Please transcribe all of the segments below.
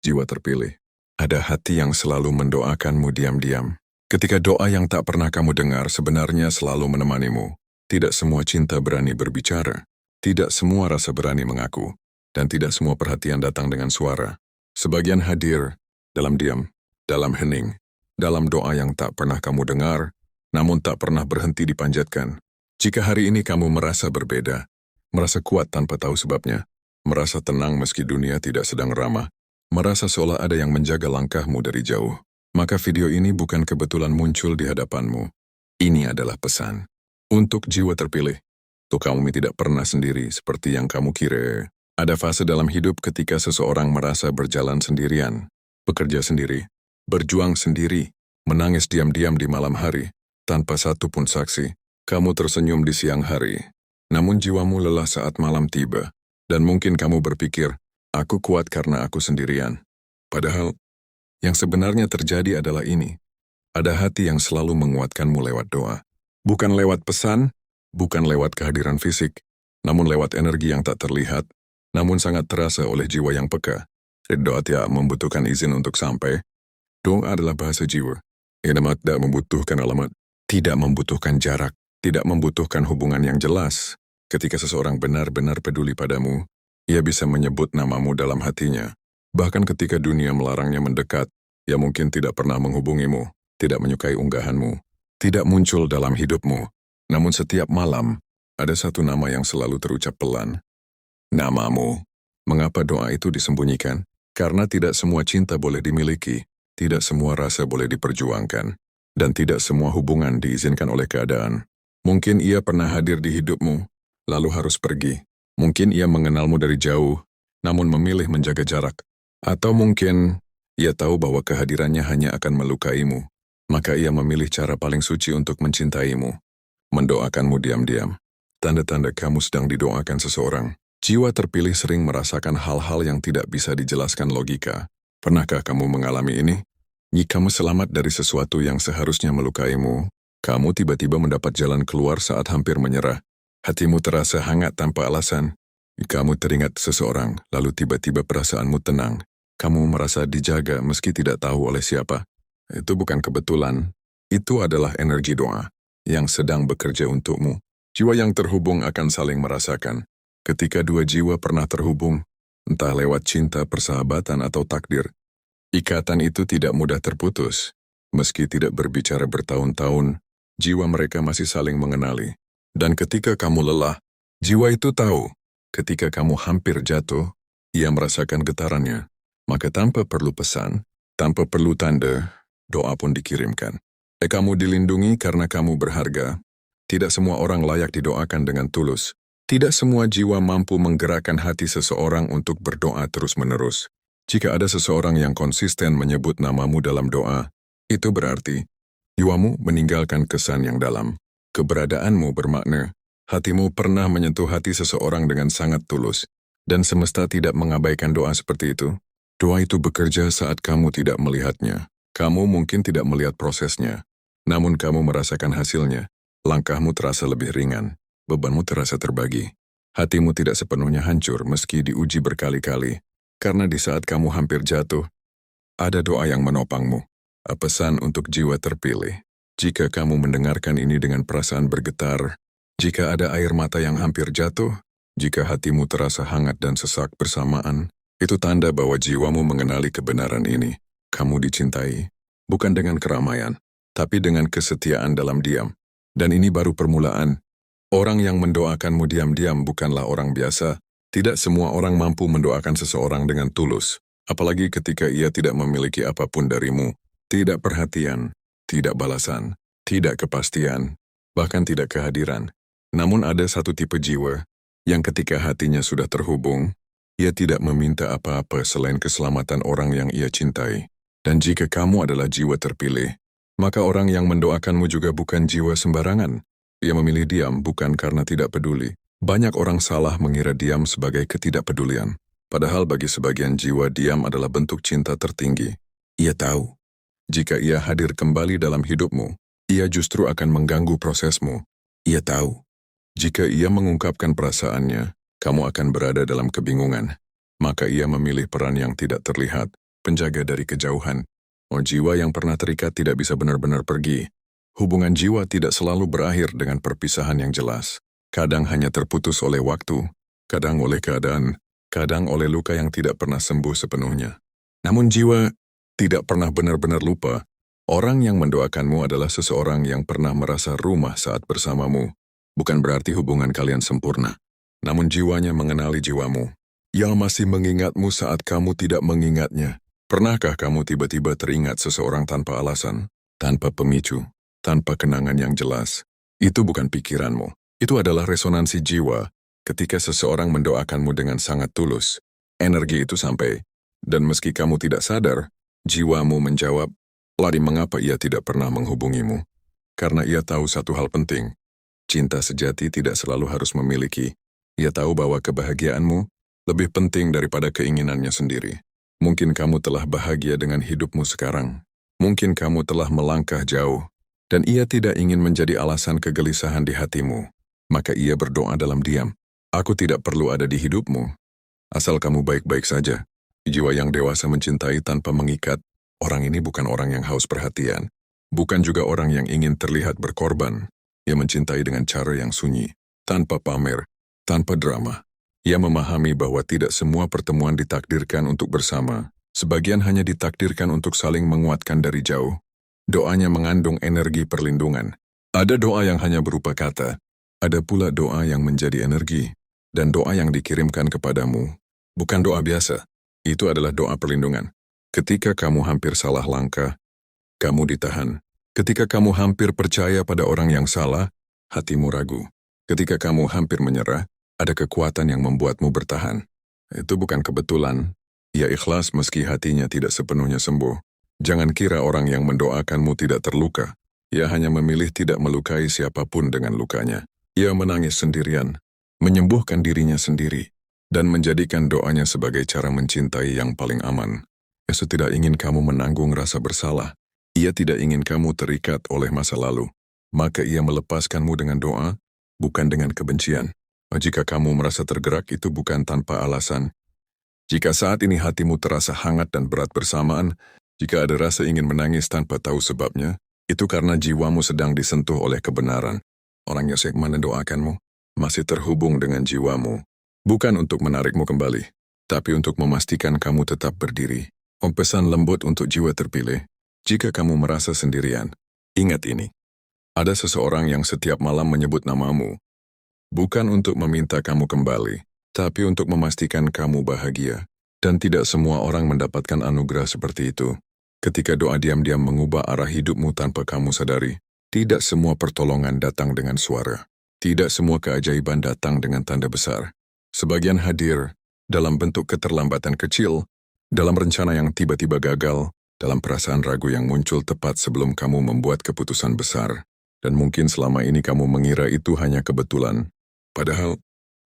Jiwa terpilih. Ada hati yang selalu mendoakanmu diam-diam. Ketika doa yang tak pernah kamu dengar sebenarnya selalu menemanimu. Tidak semua cinta berani berbicara. Tidak semua rasa berani mengaku. Dan tidak semua perhatian datang dengan suara. Sebagian hadir dalam diam, dalam hening, dalam doa yang tak pernah kamu dengar, namun tak pernah berhenti dipanjatkan. Jika hari ini kamu merasa berbeda, merasa kuat tanpa tahu sebabnya, merasa tenang meski dunia tidak sedang ramah, merasa seolah ada yang menjaga langkahmu dari jauh, maka video ini bukan kebetulan muncul di hadapanmu. Ini adalah pesan. Untuk jiwa terpilih. Tuh kamu tidak pernah sendiri seperti yang kamu kira. Ada fase dalam hidup ketika seseorang merasa berjalan sendirian, bekerja sendiri, berjuang sendiri, menangis diam-diam di malam hari, tanpa satu pun saksi. Kamu tersenyum di siang hari, namun jiwamu lelah saat malam tiba, dan mungkin kamu berpikir, aku kuat karena aku sendirian. Padahal, yang sebenarnya terjadi adalah ini. Ada hati yang selalu menguatkanmu lewat doa. Bukan lewat pesan, bukan lewat kehadiran fisik, namun lewat energi yang tak terlihat, namun sangat terasa oleh jiwa yang peka. Doa tidak membutuhkan izin untuk sampai. Doa adalah bahasa jiwa. Yang tidak membutuhkan alamat, tidak membutuhkan jarak, tidak membutuhkan hubungan yang jelas. Ketika seseorang benar-benar peduli padamu, ia bisa menyebut namamu dalam hatinya. Bahkan ketika dunia melarangnya mendekat, ia mungkin tidak pernah menghubungimu, tidak menyukai unggahanmu, tidak muncul dalam hidupmu. Namun setiap malam, ada satu nama yang selalu terucap pelan. Namamu. Mengapa doa itu disembunyikan? Karena tidak semua cinta boleh dimiliki, tidak semua rasa boleh diperjuangkan, dan tidak semua hubungan diizinkan oleh keadaan. Mungkin ia pernah hadir di hidupmu, lalu harus pergi. Mungkin ia mengenalmu dari jauh, namun memilih menjaga jarak. Atau mungkin ia tahu bahwa kehadirannya hanya akan melukaimu, maka ia memilih cara paling suci untuk mencintaimu, mendoakanmu diam-diam. Tanda-tanda kamu sedang didoakan seseorang. Jiwa terpilih sering merasakan hal-hal yang tidak bisa dijelaskan logika. Pernahkah kamu mengalami ini? Jika kamu selamat dari sesuatu yang seharusnya melukaimu, kamu tiba-tiba mendapat jalan keluar saat hampir menyerah. Hatimu terasa hangat tanpa alasan. Kamu teringat seseorang, lalu tiba-tiba perasaanmu tenang. Kamu merasa dijaga meski tidak tahu oleh siapa. Itu bukan kebetulan. Itu adalah energi doa yang sedang bekerja untukmu. Jiwa yang terhubung akan saling merasakan. Ketika dua jiwa pernah terhubung, entah lewat cinta, persahabatan, atau takdir, ikatan itu tidak mudah terputus. Meski tidak berbicara bertahun-tahun, jiwa mereka masih saling mengenali. Dan ketika kamu lelah, jiwa itu tahu. Ketika kamu hampir jatuh, ia merasakan getarannya. Maka tanpa perlu pesan, tanpa perlu tanda, doa pun dikirimkan. Kamu dilindungi karena kamu berharga. Tidak semua orang layak didoakan dengan tulus. Tidak semua jiwa mampu menggerakkan hati seseorang untuk berdoa terus-menerus. Jika ada seseorang yang konsisten menyebut namamu dalam doa, itu berarti jiwamu meninggalkan kesan yang dalam. Keberadaanmu bermakna, hatimu pernah menyentuh hati seseorang dengan sangat tulus, dan semesta tidak mengabaikan doa seperti itu. Doa itu bekerja saat kamu tidak melihatnya. Kamu mungkin tidak melihat prosesnya, namun kamu merasakan hasilnya. Langkahmu terasa lebih ringan. Bebanmu terasa terbagi. Hatimu tidak sepenuhnya hancur meski diuji berkali-kali. Karena di saat kamu hampir jatuh, ada doa yang menopangmu. Pesan untuk jiwa terpilih. Jika kamu mendengarkan ini dengan perasaan bergetar, jika ada air mata yang hampir jatuh, jika hatimu terasa hangat dan sesak bersamaan, itu tanda bahwa jiwamu mengenali kebenaran ini. Kamu dicintai, bukan dengan keramaian, tapi dengan kesetiaan dalam diam. Dan ini baru permulaan. Orang yang mendoakanmu diam-diam bukanlah orang biasa. Tidak semua orang mampu mendoakan seseorang dengan tulus, apalagi ketika ia tidak memiliki apapun darimu. Tidak perhatian, tidak balasan, tidak kepastian, bahkan tidak kehadiran. Namun ada satu tipe jiwa, yang ketika hatinya sudah terhubung, ia tidak meminta apa-apa selain keselamatan orang yang ia cintai. Dan jika kamu adalah jiwa terpilih, maka orang yang mendoakanmu juga bukan jiwa sembarangan. Ia memilih diam bukan karena tidak peduli. Banyak orang salah mengira diam sebagai ketidakpedulian. Padahal bagi sebagian jiwa diam adalah bentuk cinta tertinggi. Ia tahu, jika ia hadir kembali dalam hidupmu, ia justru akan mengganggu prosesmu. Ia tahu, jika ia mengungkapkan perasaannya, kamu akan berada dalam kebingungan. Maka ia memilih peran yang tidak terlihat. penjaga dari kejauhan. Oh, jiwa yang pernah terikat tidak bisa benar-benar pergi. Hubungan jiwa tidak selalu berakhir dengan perpisahan yang jelas. Kadang hanya terputus oleh waktu, kadang oleh keadaan, kadang oleh luka yang tidak pernah sembuh sepenuhnya. Namun jiwa tidak pernah benar-benar lupa. Orang yang mendoakanmu adalah seseorang yang pernah merasa rumah saat bersamamu. Bukan berarti hubungan kalian sempurna. Namun jiwanya mengenali jiwamu. Ia masih mengingatmu saat kamu tidak mengingatnya. Pernahkah kamu tiba-tiba teringat seseorang tanpa alasan, tanpa pemicu, tanpa kenangan yang jelas? Itu bukan pikiranmu. Itu adalah resonansi jiwa ketika seseorang mendoakanmu dengan sangat tulus. Energi itu sampai. Dan meski kamu tidak sadar, jiwamu menjawab, "Lari, mengapa ia tidak pernah menghubungimu?" Karena ia tahu satu hal penting. Cinta sejati tidak selalu harus memiliki. Ia tahu bahwa kebahagiaanmu lebih penting daripada keinginannya sendiri. Mungkin kamu telah bahagia dengan hidupmu sekarang. Mungkin kamu telah melangkah jauh. Dan ia tidak ingin menjadi alasan kegelisahan di hatimu. Maka ia berdoa dalam diam. "Aku tidak perlu ada di hidupmu. Asal kamu baik-baik saja." Jiwa yang dewasa mencintai tanpa mengikat. Orang ini bukan orang yang haus perhatian. Bukan juga orang yang ingin terlihat berkorban. Ia mencintai dengan cara yang sunyi, tanpa pamer, tanpa drama. Ia memahami bahwa tidak semua pertemuan ditakdirkan untuk bersama. Sebagian hanya ditakdirkan untuk saling menguatkan dari jauh. Doanya mengandung energi perlindungan. Ada doa yang hanya berupa kata. Ada pula doa yang menjadi energi. Dan doa yang dikirimkan kepadamu bukan doa biasa. Itu adalah doa perlindungan. Ketika kamu hampir salah langkah, kamu ditahan. Ketika kamu hampir percaya pada orang yang salah, hatimu ragu. Ketika kamu hampir menyerah, ada kekuatan yang membuatmu bertahan. Itu bukan kebetulan. Ia ikhlas meski hatinya tidak sepenuhnya sembuh. Jangan kira orang yang mendoakanmu tidak terluka. Ia hanya memilih tidak melukai siapapun dengan lukanya. Ia menangis sendirian, menyembuhkan dirinya sendiri, dan menjadikan doanya sebagai cara mencintai yang paling aman. Yesus tidak ingin kamu menanggung rasa bersalah. Ia tidak ingin kamu terikat oleh masa lalu. Maka ia melepaskanmu dengan doa, bukan dengan kebencian. Jika kamu merasa tergerak, itu bukan tanpa alasan. Jika saat ini hatimu terasa hangat dan berat bersamaan, jika ada rasa ingin menangis tanpa tahu sebabnya, itu karena jiwamu sedang disentuh oleh kebenaran. Orang yang mendoakanmu masih terhubung dengan jiwamu. Bukan untuk menarikmu kembali, tapi untuk memastikan kamu tetap berdiri. Pesan lembut untuk jiwa terpilih. Jika kamu merasa sendirian, ingat ini. Ada seseorang yang setiap malam menyebut namamu. Bukan untuk meminta kamu kembali, tapi untuk memastikan kamu bahagia. Dan tidak semua orang mendapatkan anugerah seperti itu. Ketika doa diam-diam mengubah arah hidupmu tanpa kamu sadari, tidak semua pertolongan datang dengan suara. Tidak semua keajaiban datang dengan tanda besar. Sebagian hadir dalam bentuk keterlambatan kecil, dalam rencana yang tiba-tiba gagal, dalam perasaan ragu yang muncul tepat sebelum kamu membuat keputusan besar. Dan mungkin selama ini kamu mengira itu hanya kebetulan. Padahal,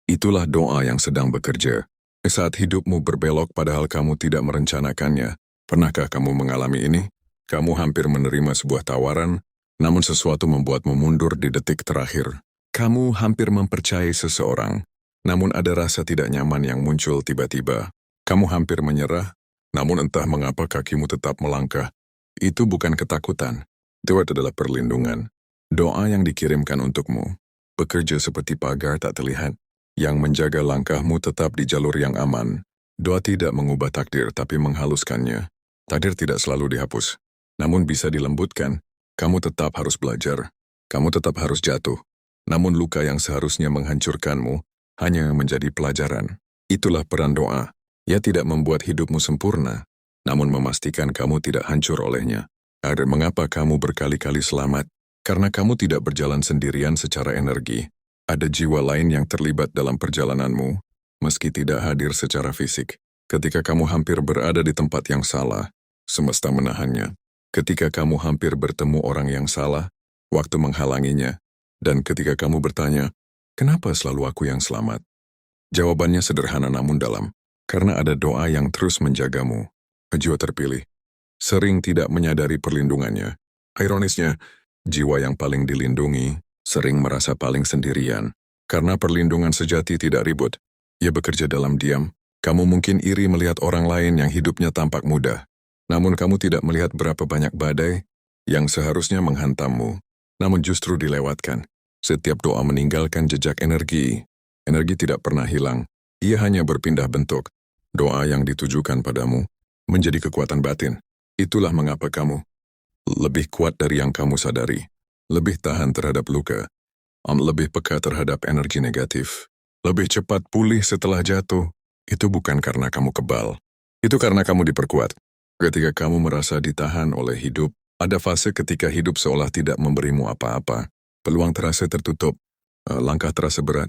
itulah doa yang sedang bekerja. Saat hidupmu berbelok padahal kamu tidak merencanakannya. Pernahkah kamu mengalami ini? Kamu hampir menerima sebuah tawaran, namun sesuatu membuatmu mundur di detik terakhir. Kamu hampir mempercayai seseorang, namun ada rasa tidak nyaman yang muncul tiba-tiba. Kamu hampir menyerah, namun entah mengapa kakimu tetap melangkah. Itu bukan ketakutan, itu adalah perlindungan. Doa yang dikirimkan untukmu, bekerja seperti pagar tak terlihat, yang menjaga langkahmu tetap di jalur yang aman. Doa tidak mengubah takdir tapi menghaluskannya. Takdir tidak selalu dihapus, namun bisa dilembutkan. Kamu tetap harus belajar, kamu tetap harus jatuh. Namun luka yang seharusnya menghancurkanmu hanya menjadi pelajaran. Itulah peran doa. Ia tidak membuat hidupmu sempurna, namun memastikan kamu tidak hancur olehnya. Ada mengapa kamu berkali-kali selamat, karena kamu tidak berjalan sendirian secara energi. Ada jiwa lain yang terlibat dalam perjalananmu, meski tidak hadir secara fisik. Ketika kamu hampir berada di tempat yang salah, semesta menahannya. Ketika kamu hampir bertemu orang yang salah, waktu menghalanginya. Dan ketika kamu bertanya, kenapa selalu aku yang selamat? Jawabannya sederhana namun dalam. Karena ada doa yang terus menjagamu. Jiwa terpilih sering tidak menyadari perlindungannya. Ironisnya, jiwa yang paling dilindungi sering merasa paling sendirian. Karena perlindungan sejati tidak ribut. Ia bekerja dalam diam, Kamu mungkin iri melihat orang lain yang hidupnya tampak mudah. Namun kamu tidak melihat berapa banyak badai yang seharusnya menghantammu, namun justru dilewatkan. Setiap doa meninggalkan jejak energi. Energi tidak pernah hilang. Ia hanya berpindah bentuk. Doa yang ditujukan padamu menjadi kekuatan batin. Itulah mengapa kamu lebih kuat dari yang kamu sadari. Lebih tahan terhadap luka. Lebih peka terhadap energi negatif. Lebih cepat pulih setelah jatuh. Itu bukan karena kamu kebal. Itu karena kamu diperkuat. Ketika kamu merasa ditahan oleh hidup, ada fase ketika hidup seolah tidak memberimu apa-apa. Peluang terasa tertutup, langkah terasa berat.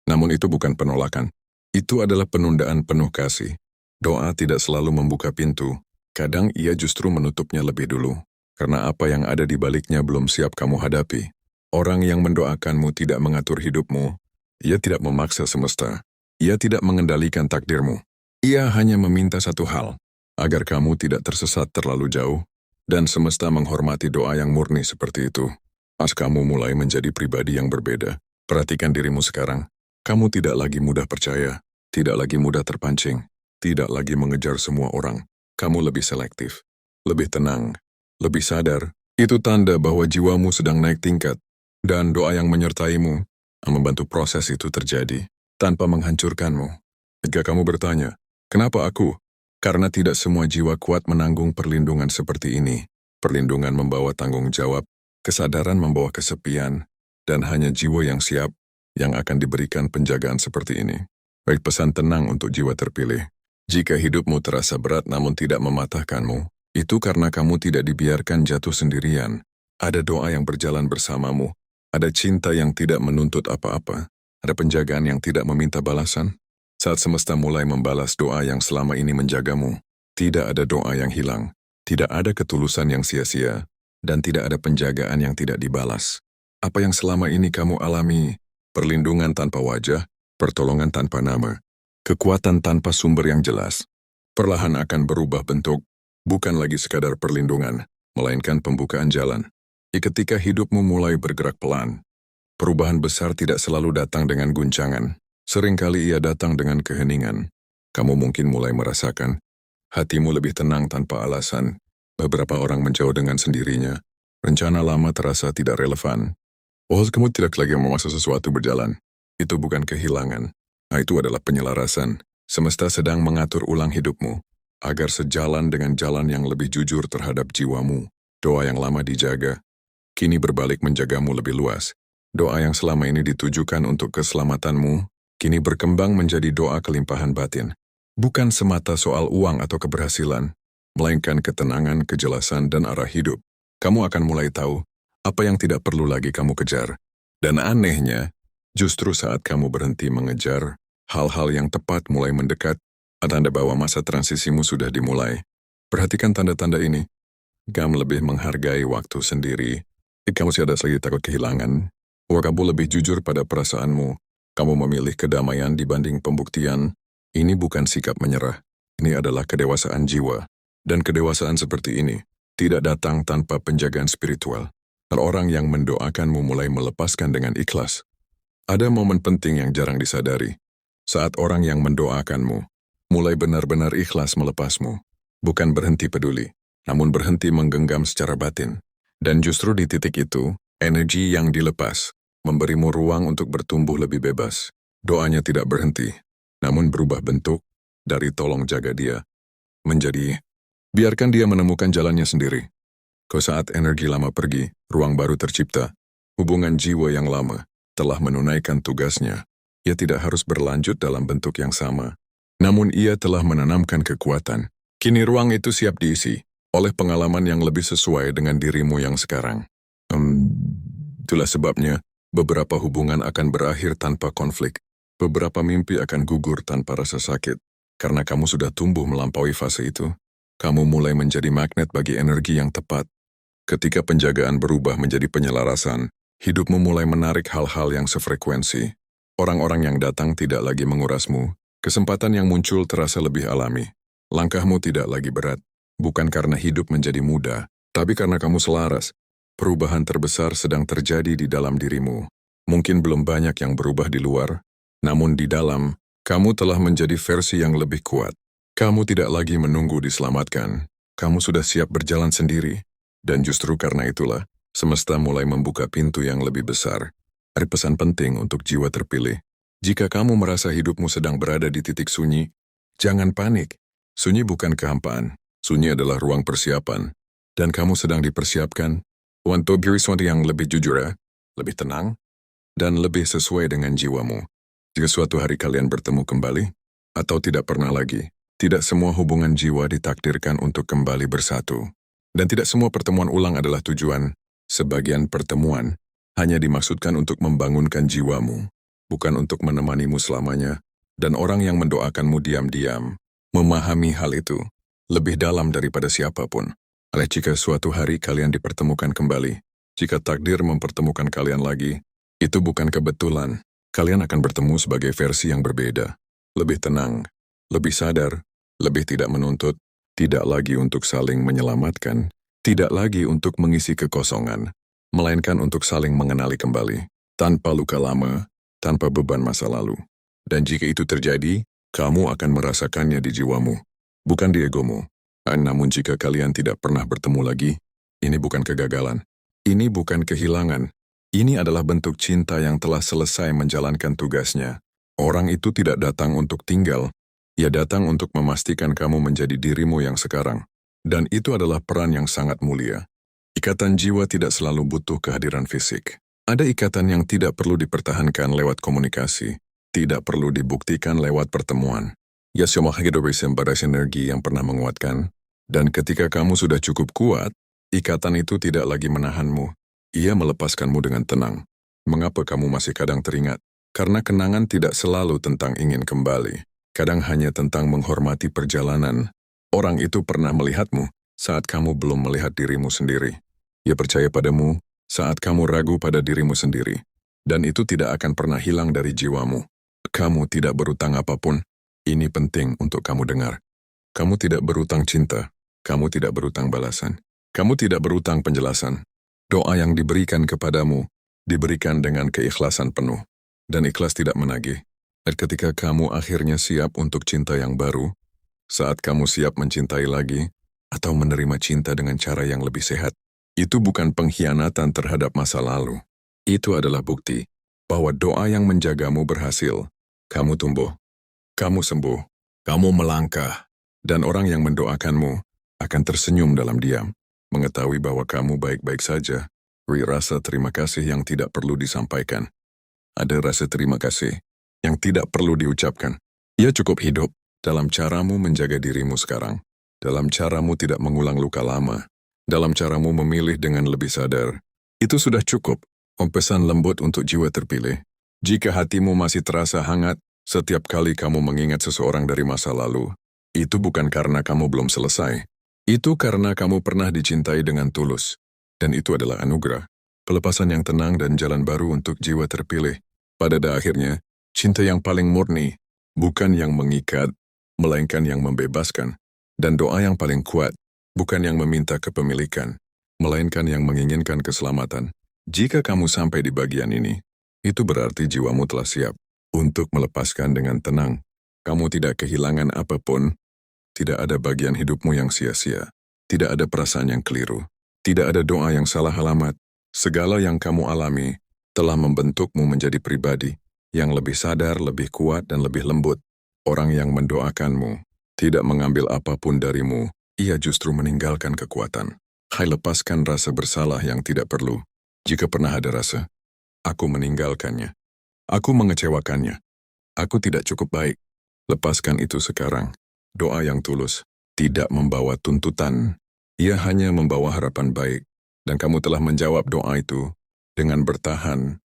Namun itu bukan penolakan. Itu adalah penundaan penuh kasih. Doa tidak selalu membuka pintu. Kadang ia justru menutupnya lebih dulu. Karena apa yang ada di baliknya belum siap kamu hadapi. Orang yang mendoakanmu tidak mengatur hidupmu. Ia tidak memaksa semesta. Ia tidak mengendalikan takdirmu. Ia hanya meminta satu hal, agar kamu tidak tersesat terlalu jauh, dan semesta menghormati doa yang murni seperti itu. Pas kamu mulai menjadi pribadi yang berbeda, perhatikan dirimu sekarang. Kamu tidak lagi mudah percaya, tidak lagi mudah terpancing, tidak lagi mengejar semua orang. Kamu lebih selektif, lebih tenang, lebih sadar. Itu tanda bahwa jiwamu sedang naik tingkat, dan doa yang menyertaimu membantu proses itu terjadi, tanpa menghancurkanmu. Jika kamu bertanya, kenapa aku? Karena tidak semua jiwa kuat menanggung perlindungan seperti ini. Perlindungan membawa tanggung jawab, kesadaran membawa kesepian, dan hanya jiwa yang siap yang akan diberikan penjagaan seperti ini. Baik, pesan tenang untuk jiwa terpilih. Jika hidupmu terasa berat namun tidak mematahkanmu, itu karena kamu tidak dibiarkan jatuh sendirian. Ada doa yang berjalan bersamamu, ada cinta yang tidak menuntut apa-apa, ada penjagaan yang tidak meminta balasan. Saat semesta mulai membalas doa yang selama ini menjagamu, tidak ada doa yang hilang, tidak ada ketulusan yang sia-sia, dan tidak ada penjagaan yang tidak dibalas. Apa yang selama ini kamu alami, perlindungan tanpa wajah, pertolongan tanpa nama, kekuatan tanpa sumber yang jelas, perlahan akan berubah bentuk, bukan lagi sekadar perlindungan, melainkan pembukaan jalan. Ketika hidupmu mulai bergerak pelan, perubahan besar tidak selalu datang dengan guncangan. Seringkali ia datang dengan keheningan. Kamu mungkin mulai merasakan hatimu lebih tenang tanpa alasan. Beberapa orang menjauh dengan sendirinya. Rencana lama terasa tidak relevan. Kamu tidak lagi memaksa sesuatu berjalan. Itu bukan kehilangan. Itu adalah penyelarasan. Semesta sedang mengatur ulang hidupmu, agar sejalan dengan jalan yang lebih jujur terhadap jiwamu. Doa yang lama dijaga, kini berbalik menjagamu lebih luas. Doa yang selama ini ditujukan untuk keselamatanmu, kini berkembang menjadi doa kelimpahan batin. Bukan semata soal uang atau keberhasilan, melainkan ketenangan, kejelasan, dan arah hidup. Kamu akan mulai tahu apa yang tidak perlu lagi kamu kejar. Dan anehnya, justru saat kamu berhenti mengejar, hal-hal yang tepat mulai mendekat, tanda bahwa masa transisimu sudah dimulai. Perhatikan tanda-tanda ini. Kamu lebih menghargai waktu sendiri. Kamu tidak lagi takut kehilangan. Kamu lebih jujur pada perasaanmu. Kamu memilih kedamaian dibanding pembuktian. Ini bukan sikap menyerah. Ini adalah kedewasaan jiwa. Dan kedewasaan seperti ini tidak datang tanpa penjagaan spiritual. Orang yang mendoakanmu mulai melepaskan dengan ikhlas. Ada momen penting yang jarang disadari. Saat orang yang mendoakanmu mulai benar-benar ikhlas melepasmu. Bukan berhenti peduli, namun berhenti menggenggam secara batin. Dan justru di titik itu, energi yang dilepas memberimu ruang untuk bertumbuh lebih bebas. Doanya tidak berhenti, namun berubah bentuk dari tolong jaga dia menjadi biarkan dia menemukan jalannya sendiri. Saat energi lama pergi, ruang baru tercipta. Hubungan jiwa yang lama telah menunaikan tugasnya. Ia tidak harus berlanjut dalam bentuk yang sama, namun ia telah menanamkan kekuatan. Kini ruang itu siap diisi oleh pengalaman yang lebih sesuai dengan dirimu yang sekarang. Itulah sebabnya beberapa hubungan akan berakhir tanpa konflik. Beberapa mimpi akan gugur tanpa rasa sakit. Karena kamu sudah tumbuh melampaui fase itu, kamu mulai menjadi magnet bagi energi yang tepat. Ketika penjagaan berubah menjadi penyelarasan, hidupmu mulai menarik hal-hal yang sefrekuensi. Orang-orang yang datang tidak lagi mengurasmu. Kesempatan yang muncul terasa lebih alami. Langkahmu tidak lagi berat. Bukan karena hidup menjadi mudah, tapi karena kamu selaras. Perubahan terbesar sedang terjadi di dalam dirimu. Mungkin belum banyak yang berubah di luar, namun di dalam, Kamu telah menjadi versi yang lebih kuat. Kamu tidak lagi menunggu diselamatkan. Kamu sudah siap berjalan sendiri. Dan justru karena itulah, semesta mulai membuka pintu yang lebih besar. Ada pesan penting untuk jiwa terpilih. Jika kamu merasa hidupmu sedang berada di titik sunyi, jangan panik. Sunyi bukan kehampaan. Sunyi adalah ruang persiapan. Dan kamu sedang dipersiapkan untuk sesuatu yang lebih jujur, lebih tenang, dan lebih sesuai dengan jiwamu. Jika suatu hari kalian bertemu kembali, atau tidak pernah lagi, tidak semua hubungan jiwa ditakdirkan untuk kembali bersatu. Dan tidak semua pertemuan ulang adalah tujuan. Sebagian pertemuan hanya dimaksudkan untuk membangunkan jiwamu, bukan untuk menemanimu selamanya. Dan orang yang mendoakanmu diam-diam, memahami hal itu, lebih dalam daripada siapapun. Oleh jika suatu hari kalian dipertemukan kembali, jika takdir mempertemukan kalian lagi, itu bukan kebetulan. Kalian akan bertemu sebagai versi yang berbeda. Lebih tenang, lebih sadar, lebih tidak menuntut, tidak lagi untuk saling menyelamatkan, tidak lagi untuk mengisi kekosongan, melainkan untuk saling mengenali kembali, tanpa luka lama, tanpa beban masa lalu. Dan jika itu terjadi, kamu akan merasakannya di jiwamu, bukan di egomu. Namun jika kalian tidak pernah bertemu lagi, ini bukan kegagalan. Ini bukan kehilangan. Ini adalah bentuk cinta yang telah selesai menjalankan tugasnya. Orang itu tidak datang untuk tinggal. Ia datang untuk memastikan kamu menjadi dirimu yang sekarang. Dan itu adalah peran yang sangat mulia. Ikatan jiwa tidak selalu butuh kehadiran fisik. Ada ikatan yang tidak perlu dipertahankan lewat komunikasi. Tidak perlu dibuktikan lewat pertemuan. Ya semua hidup pada sinergi yang pernah menguatkan. Dan ketika kamu sudah cukup kuat, ikatan itu tidak lagi menahanmu. Ia melepaskanmu dengan tenang. Mengapa kamu masih kadang teringat? Karena kenangan tidak selalu tentang ingin kembali. Kadang hanya tentang menghormati perjalanan. Orang itu pernah melihatmu saat kamu belum melihat dirimu sendiri. Ia percaya padamu saat kamu ragu pada dirimu sendiri. Dan itu tidak akan pernah hilang dari jiwamu. Kamu tidak berutang apapun. Ini penting untuk kamu dengar. Kamu tidak berutang cinta. Kamu tidak berutang balasan. Kamu tidak berutang penjelasan. Doa yang diberikan kepadamu, diberikan dengan keikhlasan penuh. Dan ikhlas tidak menagih. Dan ketika kamu akhirnya siap untuk cinta yang baru, saat kamu siap mencintai lagi, atau menerima cinta dengan cara yang lebih sehat, itu bukan pengkhianatan terhadap masa lalu. Itu adalah bukti bahwa doa yang menjagamu berhasil. Kamu tumbuh, kamu sembuh, kamu melangkah, dan orang yang mendoakanmu akan tersenyum dalam diam, mengetahui bahwa kamu baik-baik saja. Rasa terima kasih yang tidak perlu disampaikan. Ada rasa terima kasih yang tidak perlu diucapkan. Ia cukup hidup dalam caramu menjaga dirimu sekarang, dalam caramu tidak mengulang luka lama, dalam caramu memilih dengan lebih sadar. Itu sudah cukup, pesan lembut untuk jiwa terpilih. Jika hatimu masih terasa hangat setiap kali kamu mengingat seseorang dari masa lalu, itu bukan karena kamu belum selesai. Itu karena kamu pernah dicintai dengan tulus. Dan itu adalah anugerah, pelepasan yang tenang dan jalan baru untuk jiwa terpilih. Pada akhirnya, cinta yang paling murni, bukan yang mengikat, melainkan yang membebaskan. Dan doa yang paling kuat, bukan yang meminta kepemilikan, melainkan yang menginginkan keselamatan. Jika kamu sampai di bagian ini, itu berarti jiwamu telah siap untuk melepaskan dengan tenang. Kamu tidak kehilangan apapun. Tidak ada bagian hidupmu yang sia-sia. Tidak ada perasaan yang keliru. Tidak ada doa yang salah alamat. Segala yang kamu alami telah membentukmu menjadi pribadi yang lebih sadar, lebih kuat, dan lebih lembut. Orang yang mendoakanmu tidak mengambil apapun darimu. Ia justru meninggalkan kekuatan. Hai, lepaskan rasa bersalah yang tidak perlu. Jika pernah ada rasa, aku meninggalkannya. Aku mengecewakannya. Aku tidak cukup baik. Lepaskan itu sekarang. Doa yang tulus tidak membawa tuntutan. Ia hanya membawa harapan baik. Dan kamu telah menjawab doa itu dengan bertahan,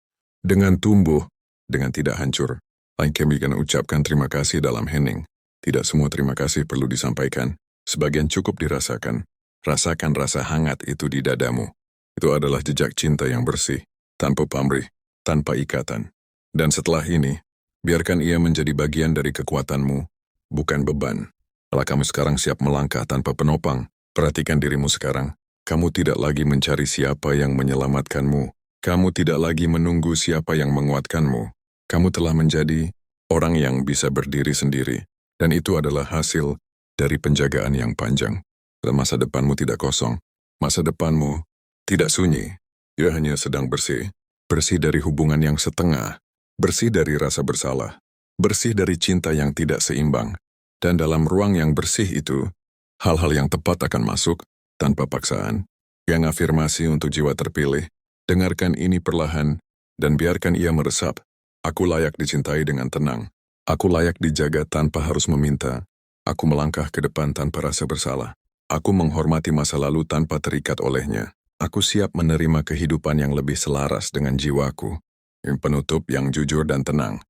dengan tumbuh, dengan tidak hancur. Lain kami akan ucapkan terima kasih dalam hening. Tidak semua terima kasih perlu disampaikan. Sebagian cukup dirasakan. Rasakan rasa hangat itu di dadamu. Itu adalah jejak cinta yang bersih, tanpa pamrih, tanpa ikatan. Dan setelah ini, biarkan ia menjadi bagian dari kekuatanmu, bukan beban. Kalau kamu sekarang siap melangkah tanpa penopang, perhatikan dirimu sekarang. Kamu tidak lagi mencari siapa yang menyelamatkanmu. Kamu tidak lagi menunggu siapa yang menguatkanmu. Kamu telah menjadi orang yang bisa berdiri sendiri, dan itu adalah hasil dari penjagaan yang panjang. Dan masa depanmu tidak kosong, masa depanmu tidak sunyi, ia hanya sedang bersih. Bersih dari hubungan yang setengah, bersih dari rasa bersalah, bersih dari cinta yang tidak seimbang. Dan dalam ruang yang bersih itu, hal-hal yang tepat akan masuk tanpa paksaan. Yang afirmasi untuk jiwa terpilih, dengarkan ini perlahan dan biarkan ia meresap. Aku layak dicintai dengan tenang. Aku layak dijaga tanpa harus meminta. Aku melangkah ke depan tanpa rasa bersalah. Aku menghormati masa lalu tanpa terikat olehnya. Aku siap menerima kehidupan yang lebih selaras dengan jiwaku. Yang penutup yang jujur dan tenang.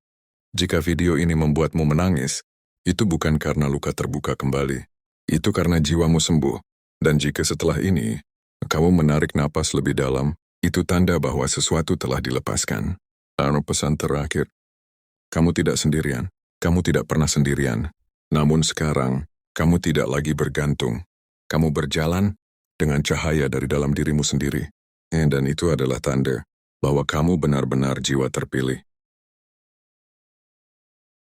Jika video ini membuatmu menangis, itu bukan karena luka terbuka kembali. Itu karena jiwamu sembuh. Dan jika setelah ini, kamu menarik napas lebih dalam, itu tanda bahwa sesuatu telah dilepaskan. Lalu pesan terakhir, kamu tidak sendirian. Kamu tidak pernah sendirian. Namun sekarang, kamu tidak lagi bergantung. Kamu berjalan dengan cahaya dari dalam dirimu sendiri. Dan itu adalah tanda bahwa kamu benar-benar jiwa terpilih.